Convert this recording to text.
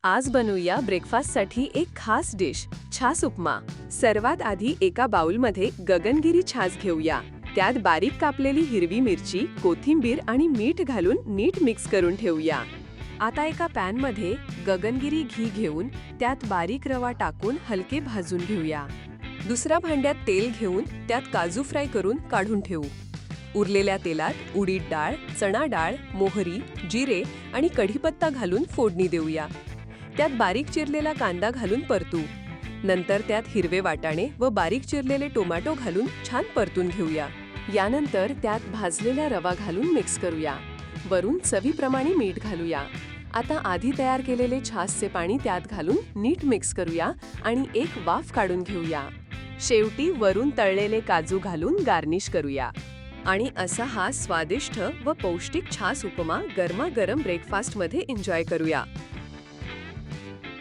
आज बनवूया ब्रेकफास्टसाठी एक खास डिश, छास उपमा। सर्वात आधी एका बाउलमध्ये गगनगिरी छास घेऊया। त्यात बारीक कापलेली हिरवी मिरची, कोथिंबीर आणि मीठ घालून नीट मिक्स करून ठेवूया। आता एका पॅनमध्ये गगनगिरी घी घेऊन त्यात बारीक रवा टाकून हलके भाजून घेऊया। दुसऱ्या भांड्यात तेल घेऊन त्यात काजू फ्राय करून काढून ठेवू। उरलेल्या तेलात उडीद डाळ, चणा डाळ, मोहरी, जिरे आणि कढीपत्ता घालून फोडणी देऊया। त्यात बारीक चिरलेला कांदा घालून परतू। नंतर त्यात हिरवे वाटाणे व बारीक चिरलेले टोमॅटो घालून छान परतून घेऊया। यानंतर त्यात भाजलेला रवा घालून मिक्स करूया। वरून चवीप्रमाणे मीठ घालूया। आता आधी तयार केलेले छासचे पाणी त्यात घालून नीट मिक्स करूया आणि एक वाफ काढून घेऊया। शेवटी वरून तळलेले काजू घालून गार्निश करूया। आणि असा हा स्वादिष्ट व पौष्टिक छास उपमा गरमागरम ब्रेकफास्टमध्ये एन्जॉय करूया।